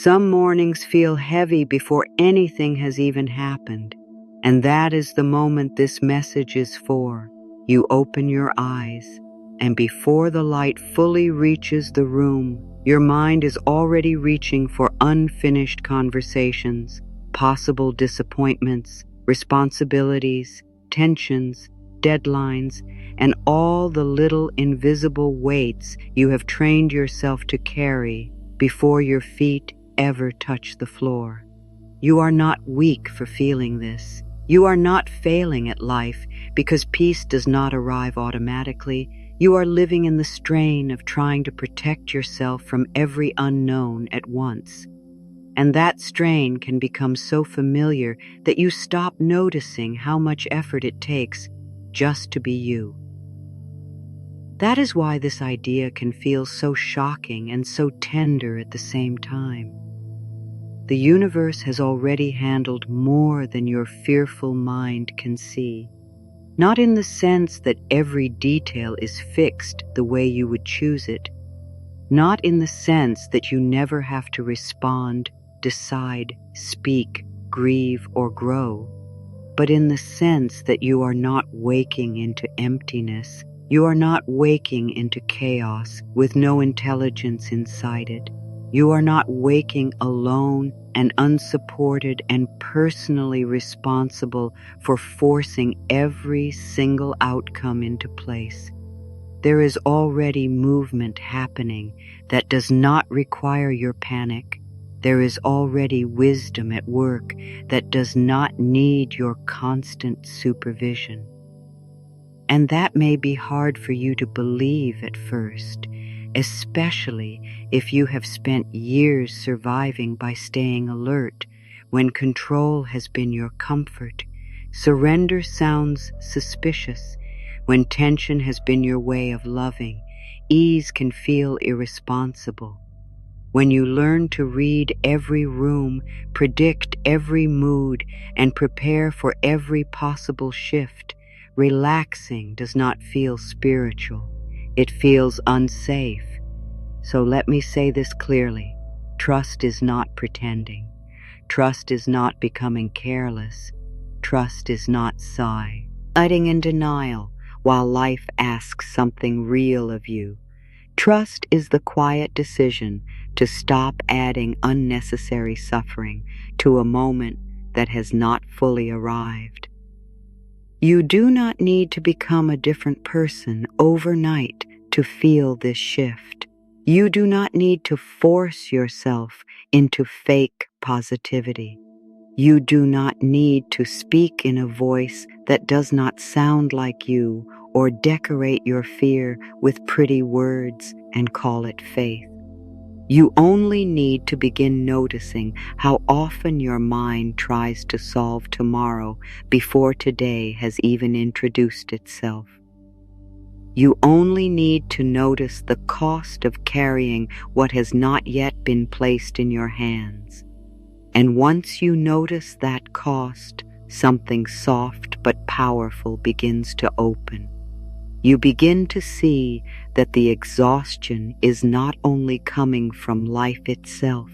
Some mornings feel heavy before anything has even happened, and that is the moment this message is for. You open your eyes, and before the light fully reaches the room, your mind is already reaching for unfinished conversations, possible disappointments, responsibilities, tensions, deadlines, and all the little invisible weights you have trained yourself to carry before your feet ever touch the floor. You are not weak for feeling this. You are not failing at life because peace does not arrive automatically. You are living in the strain of trying to protect yourself from every unknown at once. And that strain can become so familiar that you stop noticing how much effort it takes just to be you. That is why this idea can feel so shocking and so tender at the same time. The universe has already handled more than your fearful mind can see. Not in the sense that every detail is fixed the way you would choose it. Not in the sense that you never have to respond, decide, speak, grieve, or grow. But in the sense that you are not waking into emptiness. You are not waking into chaos with no intelligence inside it. You are not waking alone and unsupported and personally responsible for forcing every single outcome into place. There is already movement happening that does not require your panic. There is already wisdom at work that does not need your constant supervision. And that may be hard for you to believe at first, especially if you have spent years surviving by staying alert when control has been your comfort. Surrender sounds suspicious. When tension has been your way of loving, ease can feel irresponsible. When you learn to read every room, predict every mood, and prepare for every possible shift, relaxing does not feel spiritual. It feels unsafe. So let me say this clearly. Trust is not pretending. Trust is not becoming careless. Trust is not hiding in denial while life asks something real of you. Trust is the quiet decision to stop adding unnecessary suffering to a moment that has not fully arrived. You do not need to become a different person overnight to feel this shift. You do not need to force yourself into fake positivity. You do not need to speak in a voice that does not sound like you or decorate your fear with pretty words and call it faith. You only need to begin noticing how often your mind tries to solve tomorrow before today has even introduced itself. You only need to notice the cost of carrying what has not yet been placed in your hands. And once you notice that cost, something soft but powerful begins to open. You begin to see that the exhaustion is not only coming from life itself,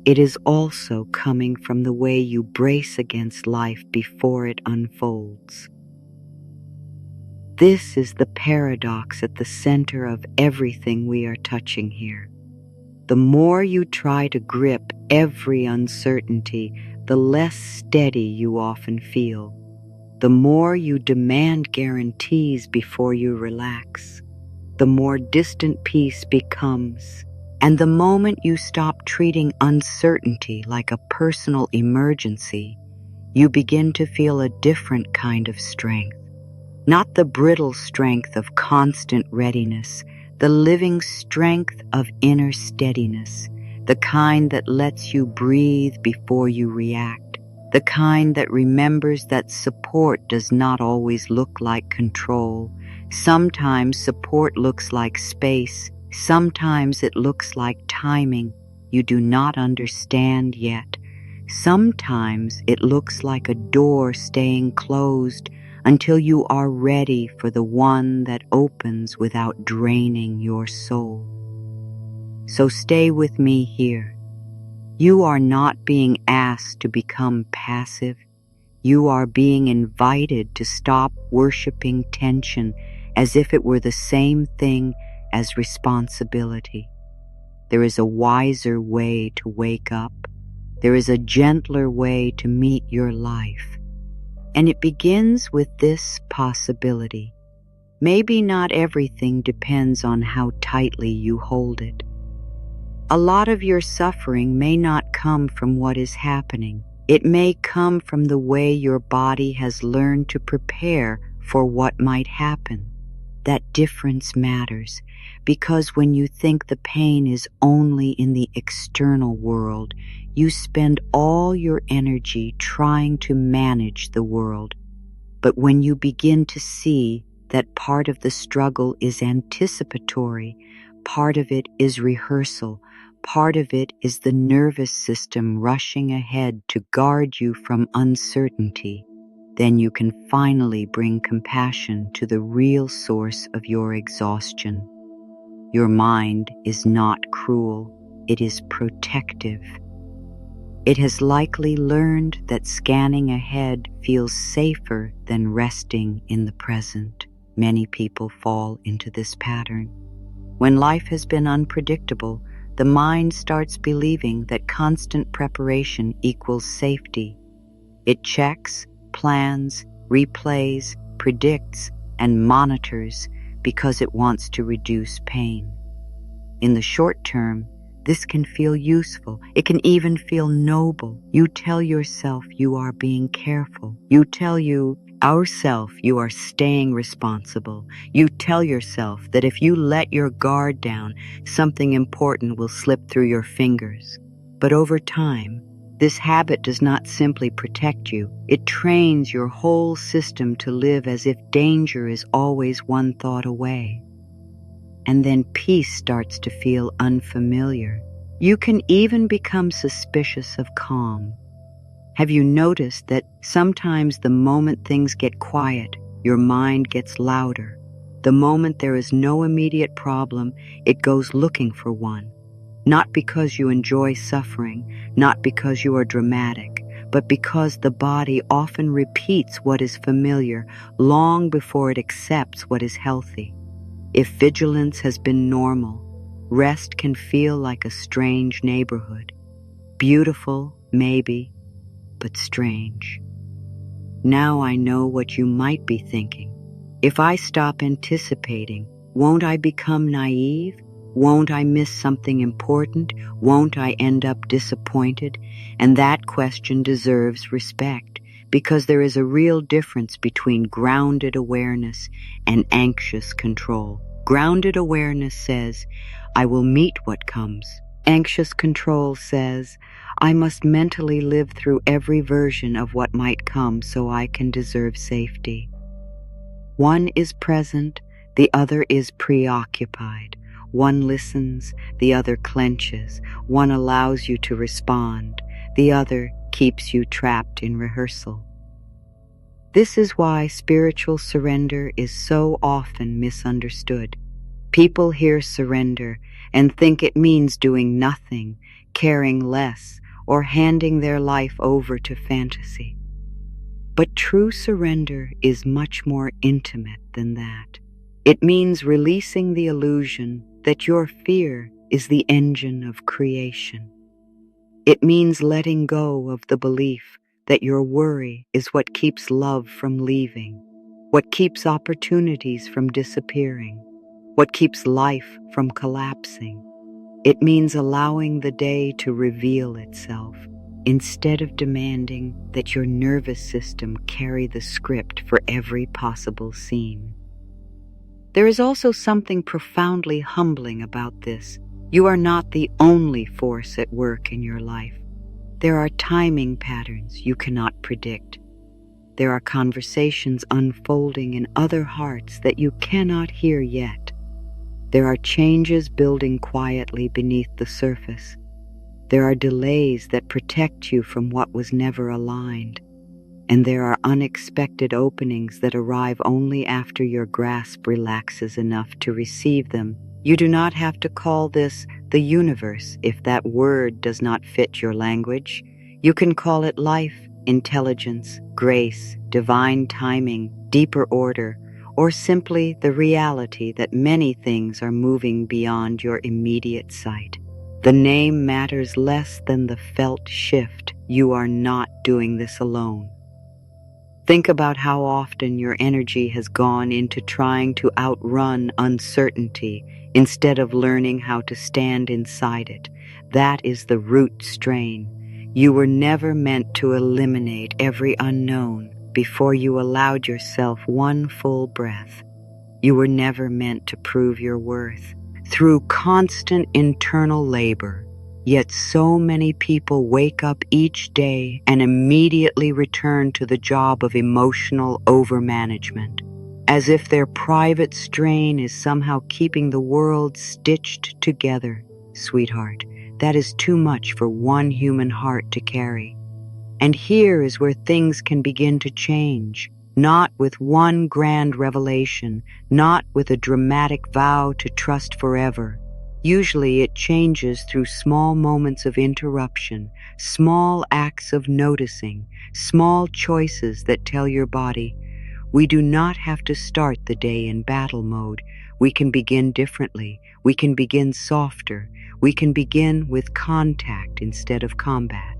it is also coming from the way you brace against life before it unfolds. This is the paradox at the center of everything we are touching here. The more you try to grip every uncertainty, the less steady you often feel. The more you demand guarantees before you relax, the more distant peace becomes. And the moment you stop treating uncertainty like a personal emergency, you begin to feel a different kind of strength. Not the brittle strength of constant readiness, the living strength of inner steadiness, the kind that lets you breathe before you react. The kind that remembers that support does not always look like control. Sometimes support looks like space. Sometimes it looks like timing you do not understand yet. Sometimes it looks like a door staying closed until you are ready for the one that opens without draining your soul. So stay with me here. You are not being asked to become passive. You are being invited to stop worshiping tension as if it were the same thing as responsibility. There is a wiser way to wake up. There is a gentler way to meet your life. And it begins with this possibility. Maybe not everything depends on how tightly you hold it. A lot of your suffering may not come from what is happening. It may come from the way your body has learned to prepare for what might happen. That difference matters, because when you think the pain is only in the external world, you spend all your energy trying to manage the world. But when you begin to see that part of the struggle is anticipatory, part of it is rehearsal, part of it is the nervous system rushing ahead to guard you from uncertainty, then you can finally bring compassion to the real source of your exhaustion. Your mind is not cruel, it is protective. It has likely learned that scanning ahead feels safer than resting in the present. Many people fall into this pattern. When life has been unpredictable, the mind starts believing that constant preparation equals safety. It checks, plans, replays, predicts, and monitors because it wants to reduce pain. In the short term, this can feel useful. It can even feel noble. You tell yourself you are being careful. You tell ourself you are staying responsible. You tell yourself that if you let your guard down, something important will slip through your fingers. But over time, this habit does not simply protect you. It trains your whole system to live as if danger is always one thought away. And then peace starts to feel unfamiliar. You can even become suspicious of calm. Have you noticed that sometimes the moment things get quiet, your mind gets louder? The moment there is no immediate problem, it goes looking for one. Not because you enjoy suffering, not because you are dramatic, but because the body often repeats what is familiar long before it accepts what is healthy. If vigilance has been normal, rest can feel like a strange neighborhood. Beautiful, maybe, but strange. Now I know what you might be thinking. If I stop anticipating, won't I become naive? Won't I miss something important? Won't I end up disappointed? And that question deserves respect, because there is a real difference between grounded awareness and anxious control. Grounded awareness says, I will meet what comes. Anxious control says, I must mentally live through every version of what might come so I can deserve safety. One is present, the other is preoccupied. One listens, the other clenches. One allows you to respond, the other keeps you trapped in rehearsal. This is why spiritual surrender is so often misunderstood. People hear surrender and think it means doing nothing, caring less, or handing their life over to fantasy. But true surrender is much more intimate than that. It means releasing the illusion that your fear is the engine of creation. It means letting go of the belief that your worry is what keeps love from leaving, what keeps opportunities from disappearing, what keeps life from collapsing. It means allowing the day to reveal itself, instead of demanding that your nervous system carry the script for every possible scene. There is also something profoundly humbling about this. You are not the only force at work in your life. There are timing patterns you cannot predict. There are conversations unfolding in other hearts that you cannot hear yet. There are changes building quietly beneath the surface. There are delays that protect you from what was never aligned. and there are unexpected openings that arrive only after your grasp relaxes enough to receive them. You do not have to call this the universe if that word does not fit your language. You can call it life, intelligence, grace, divine timing, deeper order, or simply the reality that many things are moving beyond your immediate sight. The name matters less than the felt shift. You are not doing this alone. Think about how often your energy has gone into trying to outrun uncertainty instead of learning how to stand inside it. That is the root strain. You were never meant to eliminate every unknown before you allowed yourself one full breath. You were never meant to prove your worth through constant internal labor. Yet so many people wake up each day and immediately return to the job of emotional overmanagement, as if their private strain is somehow keeping the world stitched together. Sweetheart, that is too much for one human heart to carry. And here is where things can begin to change, not with one grand revelation, not with a dramatic vow to trust forever. Usually it changes through small moments of interruption, small acts of noticing, small choices that tell your body, we do not have to start the day in battle mode. We can begin differently. We can begin softer. We can begin with contact instead of combat.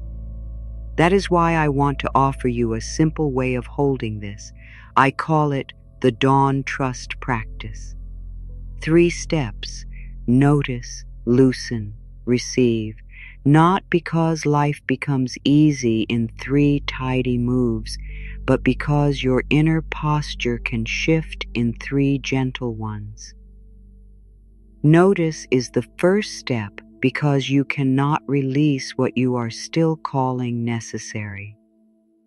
That is why I want to offer you a simple way of holding this. I call it the Dawn Trust Practice. 3 steps. Notice, loosen, receive. Not because life becomes easy in 3 tidy moves, but because your inner posture can shift in 3 gentle ones. Notice is the first step because you cannot release what you are still calling necessary.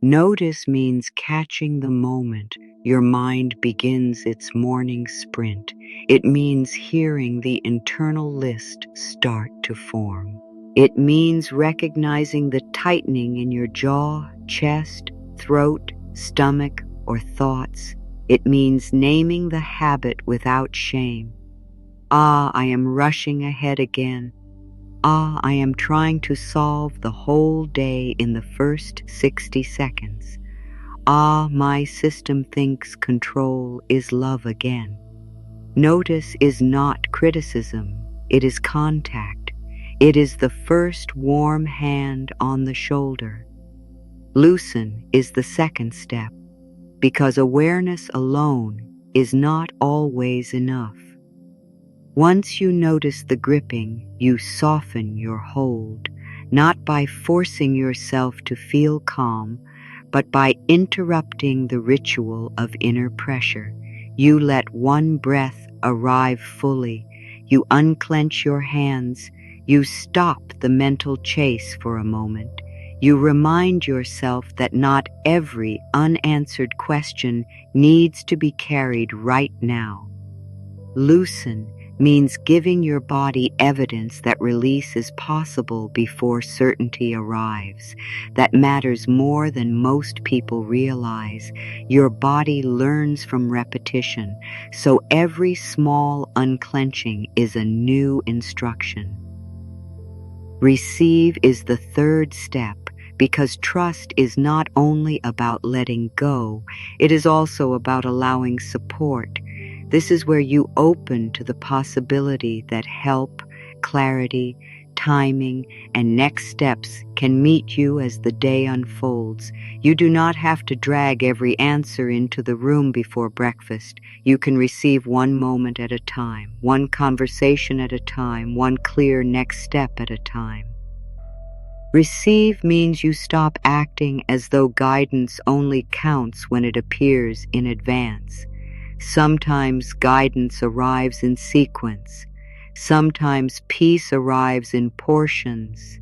Notice means catching the moment your mind begins its morning sprint. It means hearing the internal list start to form. It means recognizing the tightening in your jaw, chest, throat, stomach, or thoughts. It means naming the habit without shame. Ah, I am rushing ahead again. Ah, I am trying to solve the whole day in the first 60 seconds. Ah, my system thinks control is love again. Notice is not criticism, it is contact. It is the first warm hand on the shoulder. Loosen is the second step, because awareness alone is not always enough. Once you notice the gripping, you soften your hold, not by forcing yourself to feel calm, but by interrupting the ritual of inner pressure. You let one breath arrive fully. You unclench your hands. You stop the mental chase for a moment. You remind yourself that not every unanswered question needs to be carried right now. Loosen means giving your body evidence that release is possible before certainty arrives. That matters more than most people realize. Your body learns from repetition, so every small unclenching is a new instruction. Receive is the third step, because trust is not only about letting go, it is also about allowing support. This is where you open to the possibility that help, clarity, timing, and next steps can meet you as the day unfolds. You do not have to drag every answer into the room before breakfast. You can receive one moment at a time, one conversation at a time, one clear next step at a time. Receive means you stop acting as though guidance only counts when it appears in advance. Sometimes guidance arrives in sequence. Sometimes peace arrives in portions.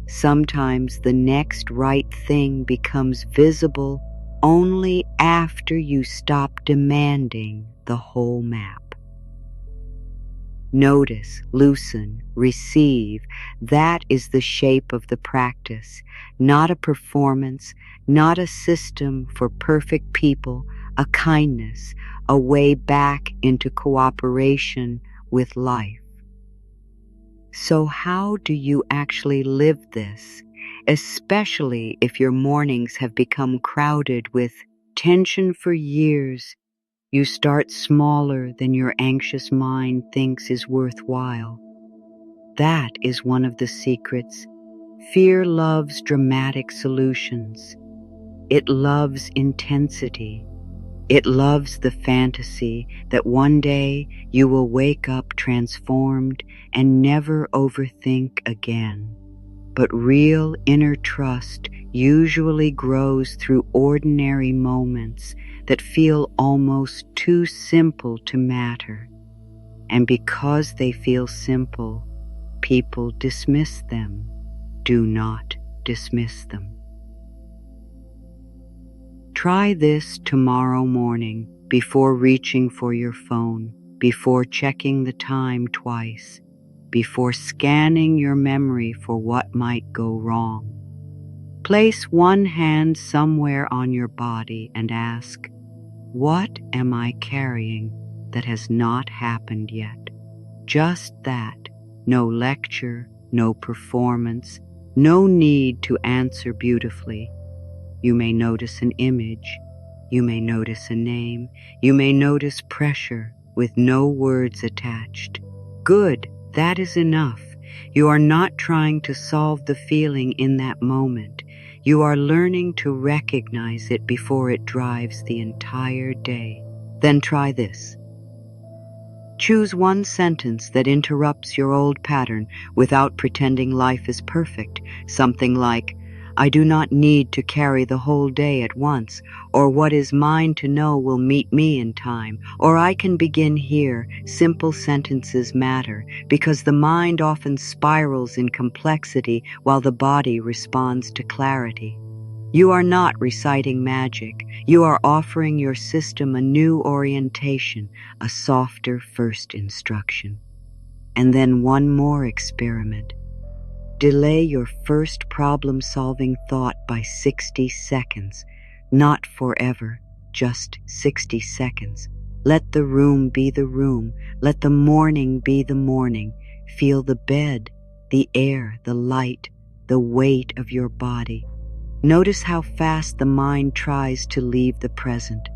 Sometimes the next right thing becomes visible only after you stop demanding the whole map. Notice, loosen, receive. That is the shape of the practice, not a performance, not a system for perfect people, a kindness, a way back into cooperation with life. So how do you actually live this, especially if your mornings have become crowded with tension for years? You start smaller than your anxious mind thinks is worthwhile. That is one of the secrets. Fear loves dramatic solutions. It loves intensity. It loves the fantasy that one day you will wake up transformed and never overthink again. But real inner trust usually grows through ordinary moments that feel almost too simple to matter. And because they feel simple, people dismiss them. Do not dismiss them. Try this tomorrow morning before reaching for your phone, before checking the time twice, before scanning your memory for what might go wrong. Place one hand somewhere on your body and ask, what am I carrying that has not happened yet? Just that. No lecture, no performance, no need to answer beautifully. You may notice an image, you may notice a name, you may notice pressure with no words attached. Good, that is enough. You are not trying to solve the feeling in that moment. You are learning to recognize it before it drives the entire day. Then try this. Choose one sentence that interrupts your old pattern without pretending life is perfect. Something like, I do not need to carry the whole day at once, or what is mine to know will meet me in time, or I can begin here. Simple sentences matter because the mind often spirals in complexity while the body responds to clarity. You are not reciting magic. You are offering your system a new orientation, a softer first instruction. And then one more experiment. Delay your first problem-solving thought by 60 seconds. Not forever, just 60 seconds. Let the room be the room. Let the morning be the morning. Feel the bed, the air, the light, the weight of your body. Notice how fast the mind tries to leave the present.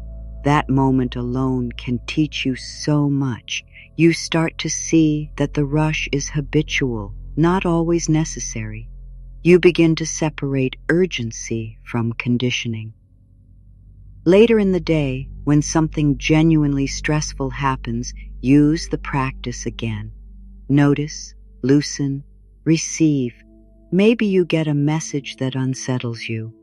That moment alone can teach you so much. You start to see that the rush is habitual, not always necessary. You begin to separate urgency from conditioning. Later in the day, when something genuinely stressful happens, use the practice again. Notice, loosen, receive. Maybe you get a message that unsettles you.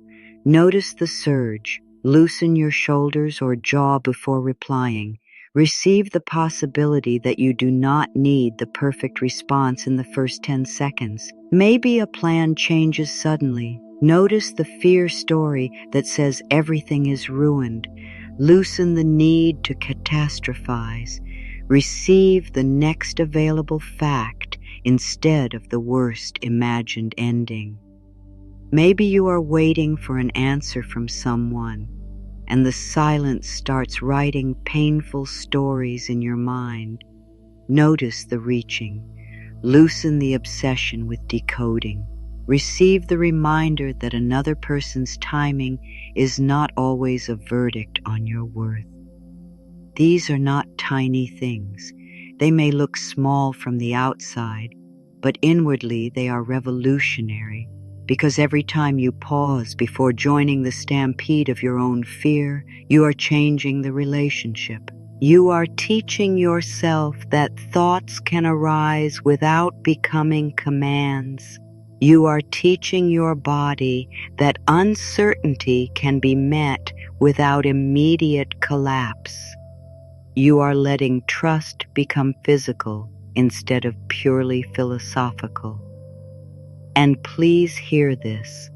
Notice the surge. Loosen your shoulders or jaw before replying. Receive the possibility that you do not need the perfect response in the first 10 seconds. Maybe a plan changes suddenly. Notice the fear story that says everything is ruined. Loosen the need to catastrophize. Receive the next available fact instead of the worst imagined ending. Maybe you are waiting for an answer from someone, and the silence starts writing painful stories in your mind. Notice the reaching. Loosen the obsession with decoding. Receive the reminder that another person's timing is not always a verdict on your worth. These are not tiny things. They may look small from the outside, but inwardly they are revolutionary, because every time you pause before joining the stampede of your own fear, you are changing the relationship. You are teaching yourself that thoughts can arise without becoming commands. You are teaching your body that uncertainty can be met without immediate collapse. You are letting trust become physical instead of purely philosophical. And please hear this.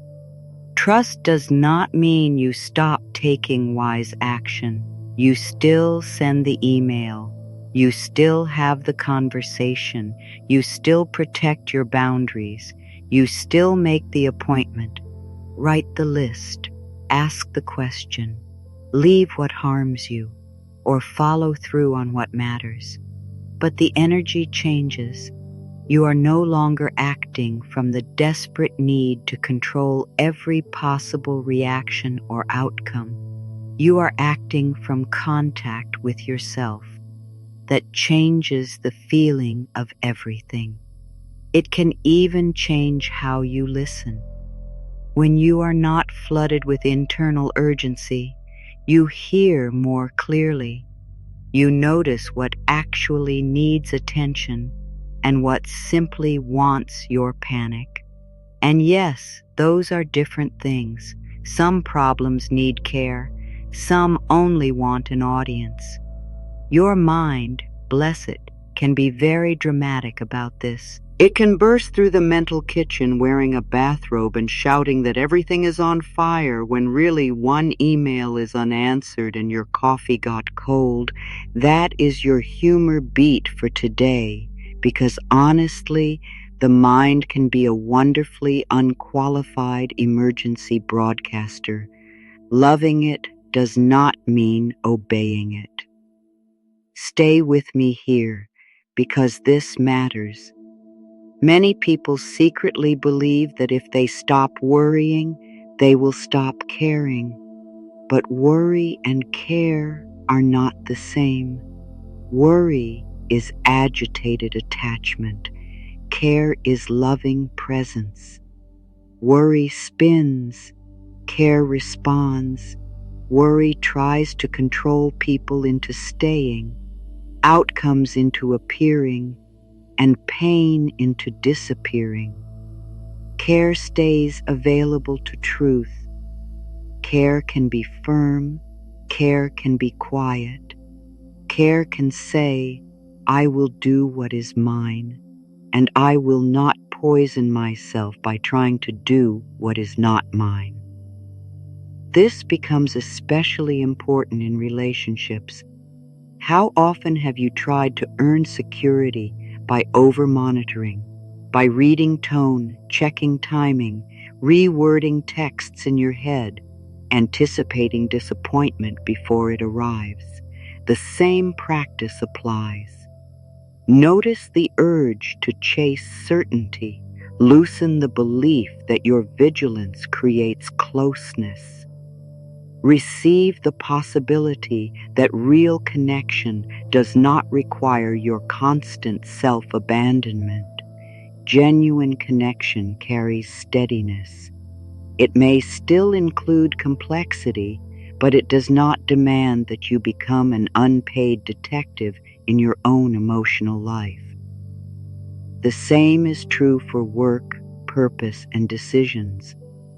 Trust does not mean you stop taking wise action. You still send the email. You still have the conversation. You still protect your boundaries. You still make the appointment. Write the list. Ask the question. Leave what harms you, or follow through on what matters. But the energy changes. You are no longer acting from the desperate need to control every possible reaction or outcome. You are acting from contact with yourself that changes the feeling of everything. It can even change how you listen. When you are not flooded with internal urgency, you hear more clearly. You notice what actually needs attention and what simply wants your panic. And yes, those are different things. Some problems need care. Some only want an audience. Your mind, bless it, can be very dramatic about this. It can burst through the mental kitchen wearing a bathrobe and shouting that everything is on fire when really one email is unanswered and your coffee got cold. That is your humor beat for today, because honestly, the mind can be a wonderfully unqualified emergency broadcaster. Loving it does not mean obeying it. Stay with me here, because this matters. Many people secretly believe that if they stop worrying, they will stop caring. But worry and care are not the same. Worry is agitated attachment. Care is loving presence. Worry spins. Care responds. Worry tries to control people into staying, outcomes into appearing, and pain into disappearing. Care stays available to truth. Care can be firm. Care can be quiet. Care can say, I will do what is mine, and I will not poison myself by trying to do what is not mine. This becomes especially important in relationships. How often have you tried to earn security by over-monitoring, by reading tone, checking timing, rewording texts in your head, anticipating disappointment before it arrives? The same practice applies. Notice the urge to chase certainty. Loosen the belief that your vigilance creates closeness. Receive the possibility that real connection does not require your constant self-abandonment. Genuine connection carries steadiness. It may still include complexity, but it does not demand that you become an unpaid detective in your own emotional life. The same is true for work, purpose, and decisions.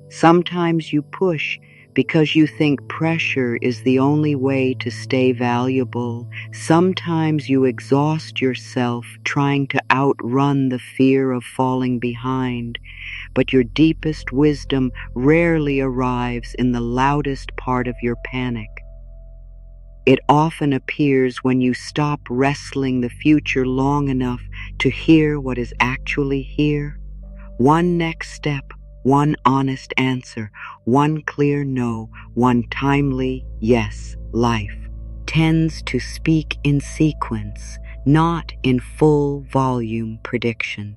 Sometimes you push because you think pressure is the only way to stay valuable. Sometimes you exhaust yourself trying to outrun the fear of falling behind. But your deepest wisdom rarely arrives in the loudest part of your panic. It often appears when you stop wrestling the future long enough to hear what is actually here. One next step, one honest answer, one clear no, one timely yes. Life tends to speak in sequence, not in full volume prediction.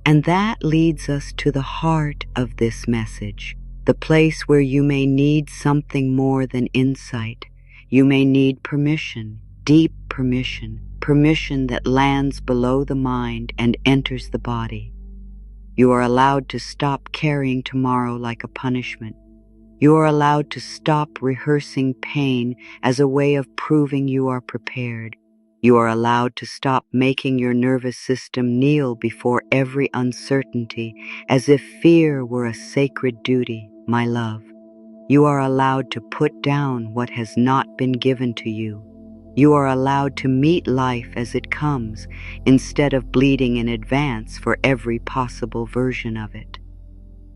And that leads us to the heart of this message, the place where you may need something more than insight. You may need permission, deep permission, permission that lands below the mind and enters the body. You are allowed to stop carrying tomorrow like a punishment. You are allowed to stop rehearsing pain as a way of proving you are prepared. You are allowed to stop making your nervous system kneel before every uncertainty as if fear were a sacred duty, my love. You are allowed to put down what has not been given to you. You are allowed to meet life as it comes instead of bleeding in advance for every possible version of it.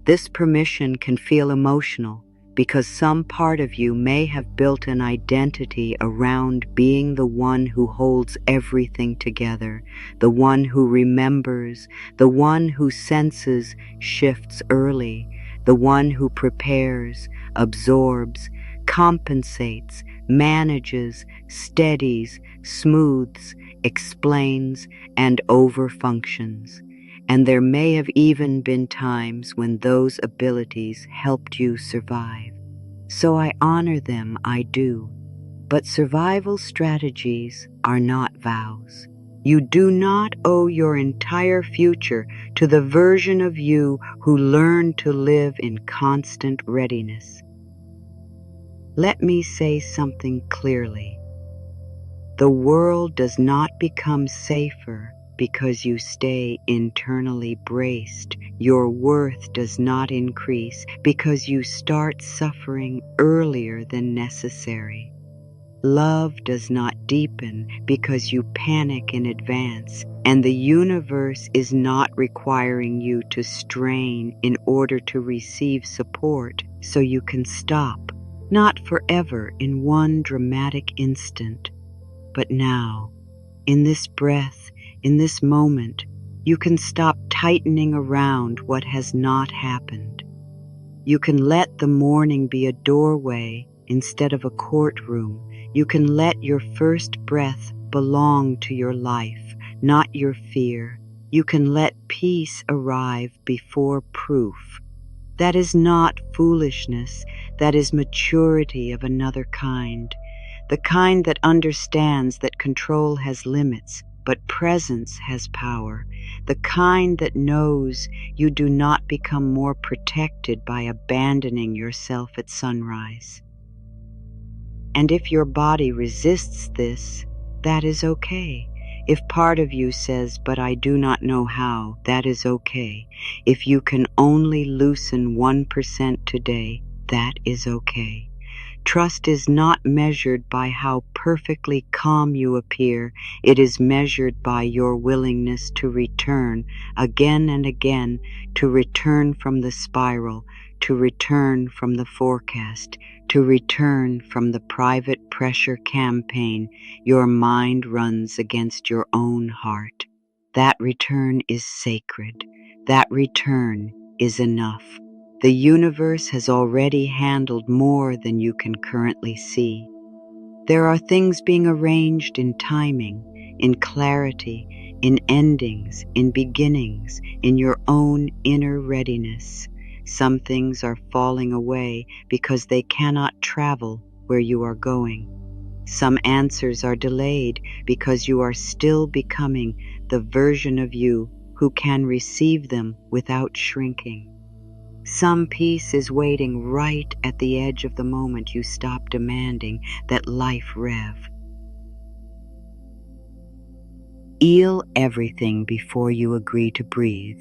This permission can feel emotional because some part of you may have built an identity around being the one who holds everything together, the one who remembers, the one who senses shifts early, the one who prepares, absorbs, compensates, manages, steadies, smooths, explains, and overfunctions. And there may have even been times when those abilities helped you survive. So I honor them, I do. But survival strategies are not vows. You do not owe your entire future to the version of you who learned to live in constant readiness. Let me say something clearly. The world does not become safer because you stay internally braced. Your worth does not increase because you start suffering earlier than necessary. Love does not deepen because you panic in advance, and the universe is not requiring you to strain in order to receive support so you can stop, not forever in one dramatic instant, but now, in this breath, in this moment, you can stop tightening around what has not happened. You can let the morning be a doorway instead of a courtroom. You can let your first breath belong to your life, not your fear. You can let peace arrive before proof. That is not foolishness, that is maturity of another kind. The kind that understands that control has limits, but presence has power. The kind that knows you do not become more protected by abandoning yourself at sunrise. And if your body resists this, that is okay. If part of you says, but I do not know how, that is okay. If you can only loosen 1% today, that is okay. Trust is not measured by how perfectly calm you appear. It is measured by your willingness to return again and again, to return from the spiral, to return from the forecast, to return from the private pressure campaign your mind runs against your own heart. That return is sacred. That return is enough. The universe has already handled more than you can currently see. There are things being arranged in timing, in clarity, in endings, in beginnings, in your own inner readiness. Some things are falling away because they cannot travel where you are going. Some answers are delayed because you are still becoming the version of you who can receive them without shrinking. Some peace is waiting right at the edge of the moment you stop demanding that life rev. Heal everything before you agree to breathe.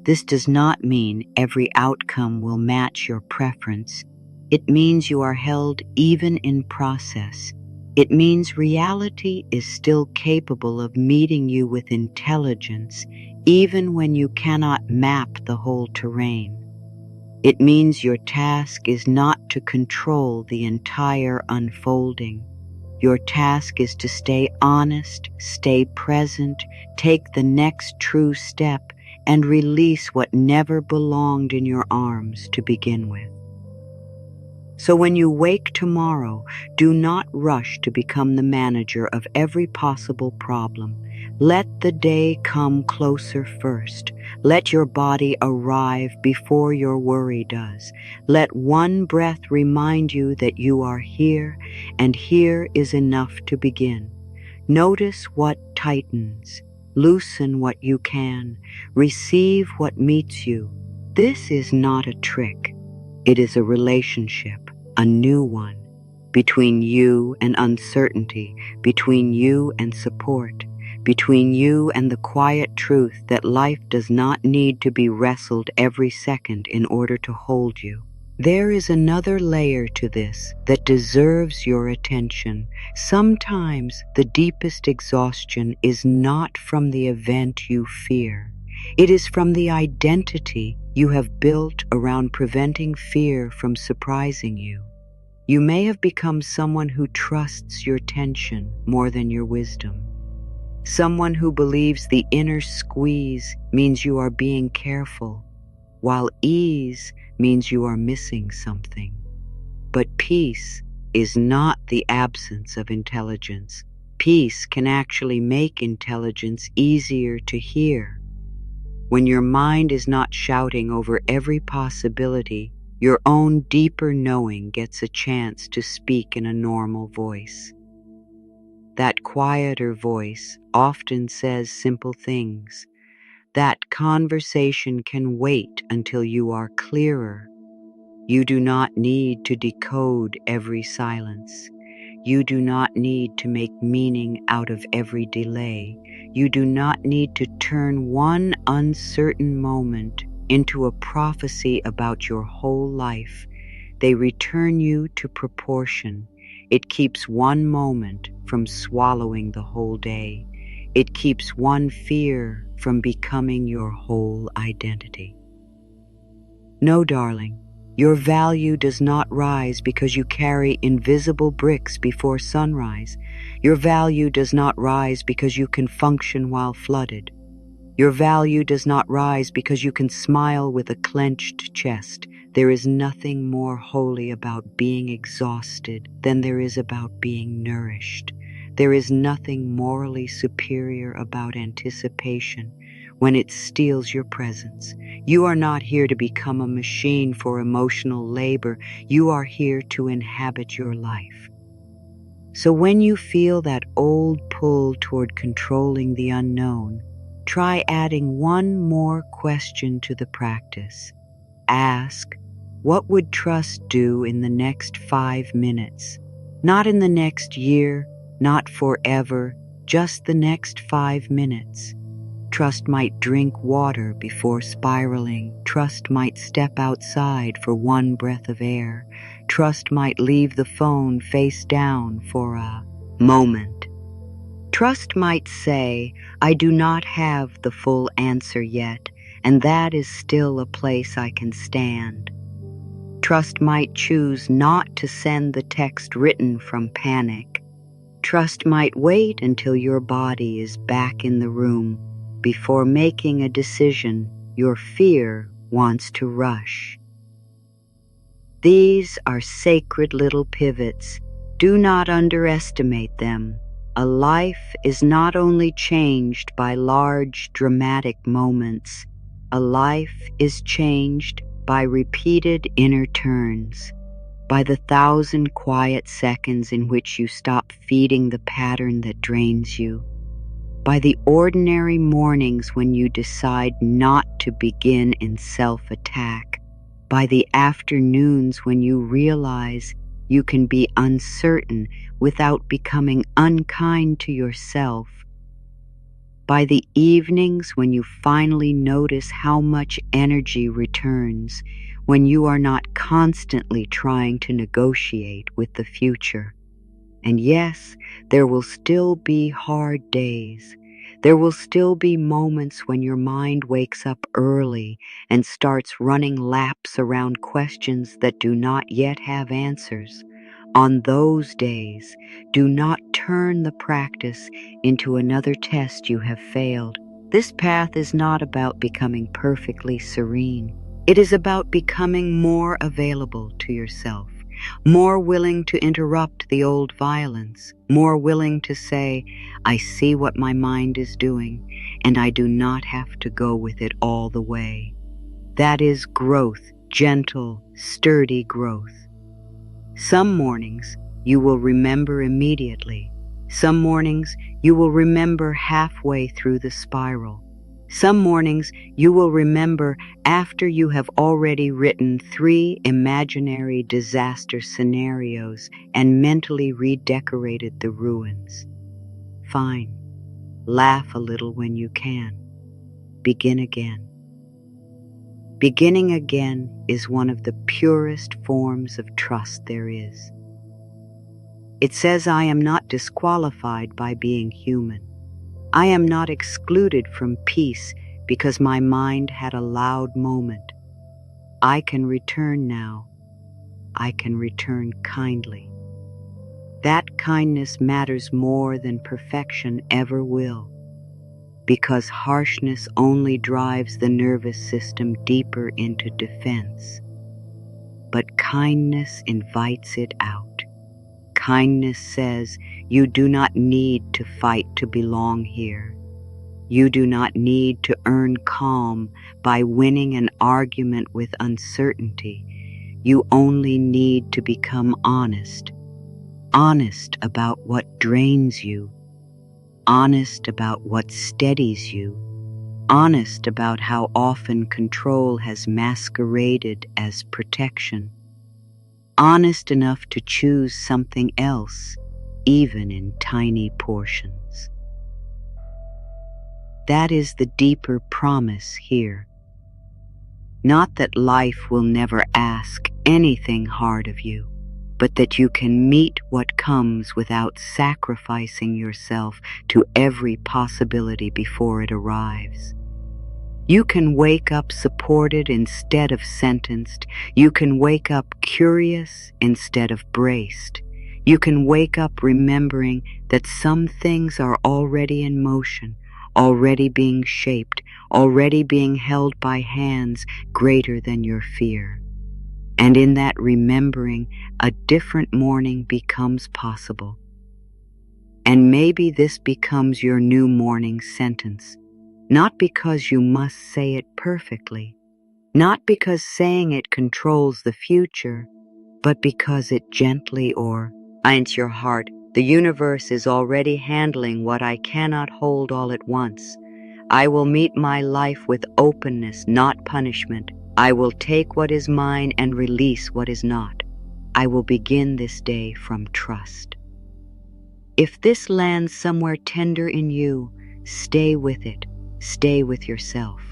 This does not mean every outcome will match your preference. It means you are held even in process. It means reality is still capable of meeting you with intelligence, even when you cannot map the whole terrain. It means your task is not to control the entire unfolding. Your task is to stay honest, stay present, take the next true step, and release what never belonged in your arms to begin with. So when you wake tomorrow, do not rush to become the manager of every possible problem. Let the day come closer first. Let your body arrive before your worry does. Let one breath remind you that you are here, and here is enough to begin. Notice what tightens. Loosen what you can. Receive what meets you. This is not a trick. It is a relationship, a new one, between you and uncertainty, between you and support, between you and the quiet truth that life does not need to be wrestled every second in order to hold you. There is another layer to this that deserves your attention. Sometimes the deepest exhaustion is not from the event you fear. It is from the identity you have built around preventing fear from surprising you. You may have become someone who trusts your tension more than your wisdom. Someone who believes the inner squeeze means you are being careful, while ease means you are missing something. But peace is not the absence of intelligence. Peace can actually make intelligence easier to hear. When your mind is not shouting over every possibility, your own deeper knowing gets a chance to speak in a normal voice. That quieter voice often says simple things. That conversation can wait until you are clearer. You do not need to decode every silence. You do not need to make meaning out of every delay. You do not need to turn one uncertain moment into a prophecy about your whole life. They return you to proportion. It keeps one moment from swallowing the whole day. It keeps one fear from becoming your whole identity. No, darling, your value does not rise because you carry invisible bricks before sunrise. Your value does not rise because you can function while flooded. Your value does not rise because you can smile with a clenched chest. There is nothing more holy about being exhausted than there is about being nourished. There is nothing morally superior about anticipation when it steals your presence. You are not here to become a machine for emotional labor. You are here to inhabit your life. So when you feel that old pull toward controlling the unknown, try adding one more question to the practice. Ask, what would trust do in the next 5 minutes? Not in the next year, not forever, just the next 5 minutes. Trust might drink water before spiraling. Trust might step outside for one breath of air. Trust might leave the phone face down for a moment. Trust might say, I do not have the full answer yet, and that is still a place I can stand. Trust might choose not to send the text written from panic. Trust might wait until your body is back in the room before making a decision your fear wants to rush. These are sacred little pivots. Do not underestimate them. A life is not only changed by large, dramatic moments. A life is changed by repeated inner turns, by the 1,000 quiet seconds in which you stop feeding the pattern that drains you, by the ordinary mornings when you decide not to begin in self-attack, by the afternoons when you realize you can be uncertain without becoming unkind to yourself, by the evenings when you finally notice how much energy returns when you are not constantly trying to negotiate with the future. And yes, there will still be hard days. There will still be moments when your mind wakes up early and starts running laps around questions that do not yet have answers. On those days, do not turn the practice into another test you have failed. This path is not about becoming perfectly serene. It is about becoming more available to yourself, more willing to interrupt the old violence, more willing to say, I see what my mind is doing, and I do not have to go with it all the way. That is growth, gentle, sturdy growth. Some mornings you will remember immediately. Some mornings you will remember halfway through the spiral. Some mornings you will remember after you have already written 3 imaginary disaster scenarios and mentally redecorated the ruins. Fine. Laugh a little when you can. Begin again. Beginning again is one of the purest forms of trust there is. It says I am not disqualified by being human. I am not excluded from peace because my mind had a loud moment. I can return now. I can return kindly. That kindness matters more than perfection ever will, because harshness only drives the nervous system deeper into defense. But kindness invites it out. Kindness says, you do not need to fight to belong here. You do not need to earn calm by winning an argument with uncertainty. You only need to become honest. Honest about what drains you. Honest about what steadies you. Honest about how often control has masqueraded as protection. Honest enough to choose something else, even in tiny portions. That is the deeper promise here. Not that life will never ask anything hard of you, but that you can meet what comes without sacrificing yourself to every possibility before it arrives. You can wake up supported instead of sentenced. You can wake up curious instead of braced. You can wake up remembering that some things are already in motion, already being shaped, already being held by hands greater than your fear. And in that remembering, a different morning becomes possible. And maybe this becomes your new morning sentence. Not because you must say it perfectly, not because saying it controls the future, but because it gently orients your heart. The universe is already handling what I cannot hold all at once. I will meet my life with openness, not punishment. I will take what is mine and release what is not. I will begin this day from trust. If this lands somewhere tender in you, stay with it. Stay with yourself.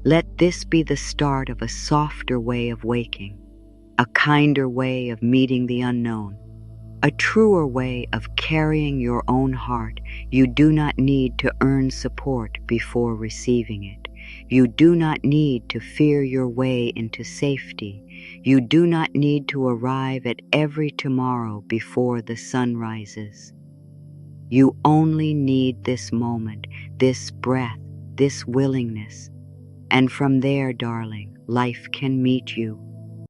Let this be the start of a softer way of waking, a kinder way of meeting the unknown, a truer way of carrying your own heart. You do not need to earn support before receiving it. You do not need to fear your way into safety. You do not need to arrive at every tomorrow before the sun rises. You only need this moment, this breath, this willingness. And from there, darling, life can meet you.